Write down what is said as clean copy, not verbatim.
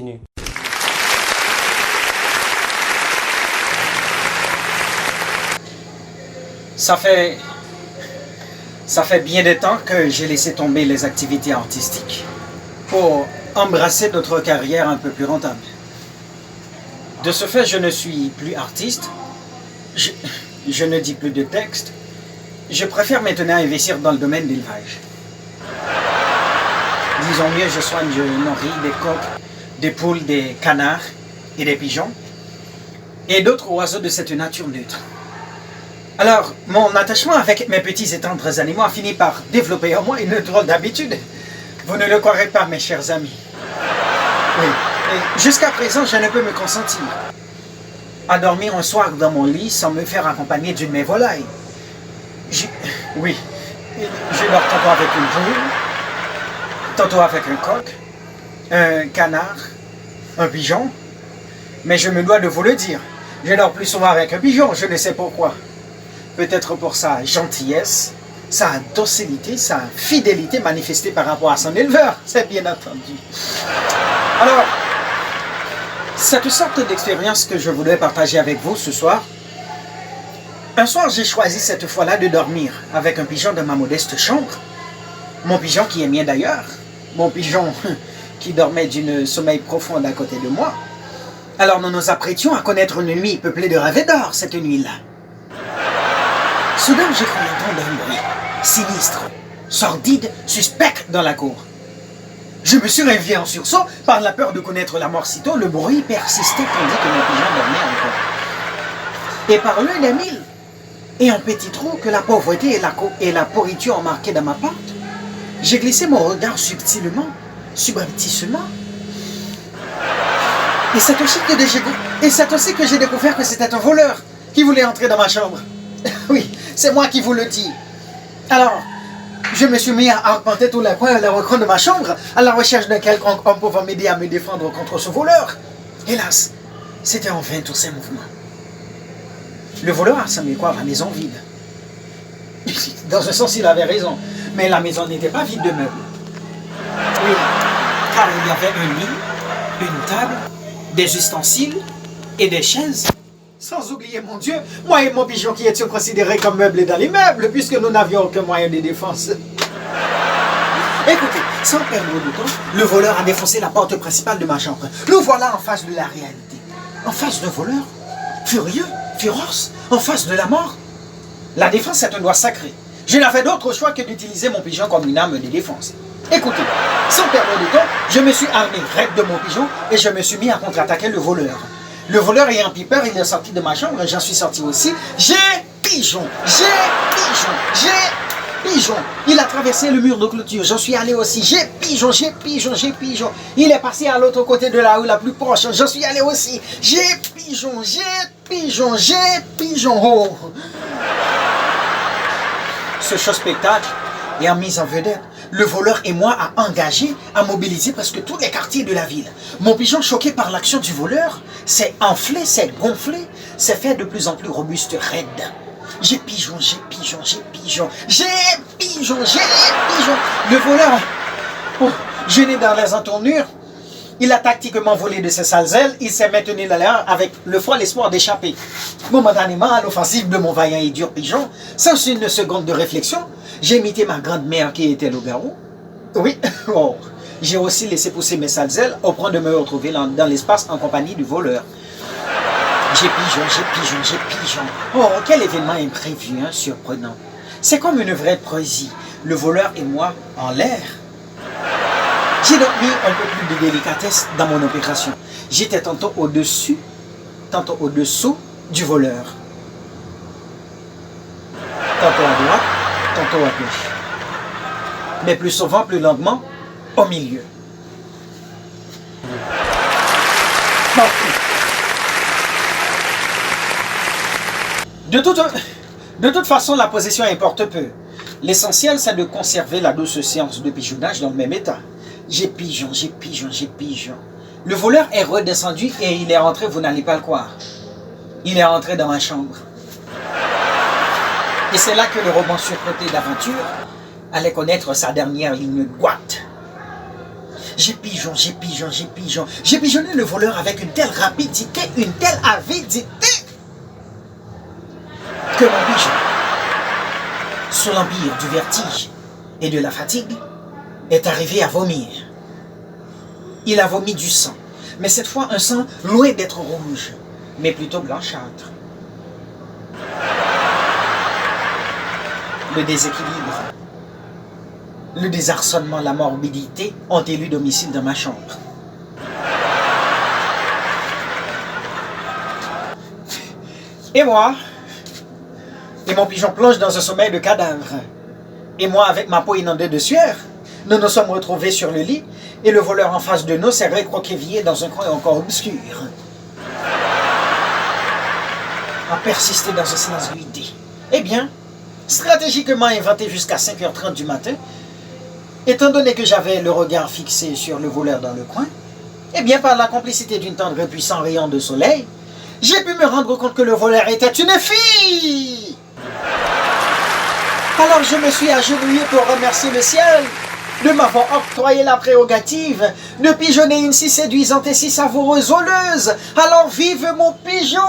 continue. Ça fait bien de temps que j'ai laissé tomber les activités artistiques pour embrasser d'autres carrières un peu plus rentables. De ce fait, je ne suis plus artiste, je ne dis plus de texte, je préfère maintenant investir dans le domaine de l'élevage. Disons mieux, je soigne, je nourris des coqs, des poules, des canards et des pigeons et d'autres oiseaux de cette nature neutre. Alors, mon attachement avec mes petits et tendres animaux a fini par développer en moi une drôle d'habitude. Vous ne le croirez pas, mes chers amis. Oui, jusqu'à présent, je ne peux me consentir à dormir un soir dans mon lit sans me faire accompagner d'une de mes volailles. Oui, je dors tantôt avec une poule, tantôt avec un coq, un canard, un pigeon. Mais je me dois de vous le dire, je dors plus souvent avec un pigeon, je ne sais pourquoi. Peut-être pour sa gentillesse, sa docilité, sa fidélité manifestée par rapport à son éleveur, c'est bien entendu. Alors, cette sorte d'expérience que je voudrais partager avec vous ce soir, un soir j'ai choisi cette fois-là de dormir avec un pigeon dans ma modeste chambre, mon pigeon qui est mien d'ailleurs, mon pigeon qui dormait d'un sommeil profond à côté de moi. Alors nous nous apprêtions à connaître une nuit peuplée de rêves d'or cette nuit-là. Soudain, j'ai cru entendre un bruit sinistre, sordide, suspect dans la cour. Je me suis réveillé en sursaut par la peur de connaître la mort sitôt. Le bruit persistait tandis que mon pigeon dormait encore. Et par l'un des mille, et un petit trou que la pauvreté et la pourriture ont marqué dans ma porte, j'ai glissé mon regard subtilement, subrepticement. Et c'est aussi que j'ai découvert que c'était un voleur qui voulait entrer dans ma chambre. Oui, c'est moi qui vous le dis. Alors, je me suis mis à arpenter tous les coins et les recoins de ma chambre à la recherche d'un quelconque homme pouvant m'aider à me défendre contre ce voleur. Hélas, c'était en vain tous ces mouvements. Le voleur a semblé croire la maison vide. Dans un sens, il avait raison, mais la maison n'était pas vide de meubles. Oui, car il y avait un lit, une table, des ustensiles et des chaises. Sans oublier, mon Dieu, moi et mon pigeon qui étions considérés comme meubles dans les meubles, puisque nous n'avions aucun moyen de défense. Écoutez, sans perdre de temps, le voleur a défoncé la porte principale de ma chambre. Nous voilà en face de la réalité. En face d'un voleur, furieux, féroce, en face de la mort. La défense est un droit sacré. Je n'avais d'autre choix que d'utiliser mon pigeon comme une arme de défense. Écoutez, sans perdre de temps, je me suis armé raide de mon pigeon et je me suis mis à contre-attaquer le voleur. Le voleur ayant pris peur, il est sorti de ma chambre, j'en suis sorti aussi. J'ai pigeon. Il a traversé le mur de clôture, j'en suis allé aussi. J'ai pigeon. Il est passé à l'autre côté de la rue la plus proche, j'en suis allé aussi. J'ai pigeon. Oh. Ce show spectacle ayant mis en vedette, le voleur et moi a engagé, à mobiliser presque tous les quartiers de la ville. Mon pigeon, choqué par l'action du voleur, s'est enflé, s'est gonflé, s'est fait de plus en plus robuste, raide. J'ai pigeon. Le voleur, gêné dans les entournures, il a tactiquement volé de ses sales ailes, il s'est maintenu là avec le froid espoir d'échapper. Momentanément, à l'offensive de mon vaillant et dur pigeon, sans une seconde de réflexion, j'ai imité ma grande-mère qui était loup-garou. Oui, j'ai aussi laissé pousser mes sales ailes au point de me retrouver dans l'espace en compagnie du voleur. J'ai pigeon. Oh, quel événement imprévu, hein, surprenant. C'est comme une vraie poésie. Le voleur et moi en l'air. J'ai donc mis un peu plus de délicatesse dans mon opération. J'étais tantôt au-dessus, tantôt au-dessous du voleur. Tantôt à droite, tantôt à gauche. Mais plus souvent, plus lentement, au milieu. Bon. De toute façon, la position importe peu. L'essentiel, c'est de conserver la douce séance de pigeonnage dans le même état. J'ai pigeon. Le voleur est redescendu et il est rentré, vous n'allez pas le croire. Il est rentré dans ma chambre. Et c'est là que le roman surploté d'aventure allait connaître sa dernière ligne droite. J'ai pigeonné le voleur avec une telle rapidité, une telle avidité, que mon pigeon, sous l'empire du vertige et de la fatigue, est arrivé à vomir. Il a vomi du sang, mais cette fois un sang loin d'être rouge, mais plutôt blanchâtre. Le déséquilibre, le désarçonnement, la morbidité ont élu domicile dans ma chambre. Et moi, et mon pigeon plonge dans un sommeil de cadavre. Et moi, avec ma peau inondée de sueur, nous nous sommes retrouvés sur le lit et le voleur en face de nous s'est recroquevillé dans un coin encore obscur. A persisté dans un silence guidé. Eh bien, stratégiquement inventé jusqu'à 5h30 du matin, étant donné que j'avais le regard fixé sur le voleur dans le coin, eh bien, par la complicité d'une tendre et puissant rayon de soleil, j'ai pu me rendre compte que le voleur était une fille. Alors je me suis agenouillé pour remercier le ciel de m'avoir octroyé la prérogative de pigeonner une si séduisante et si savoureuse voleuse. Alors vive mon pigeon!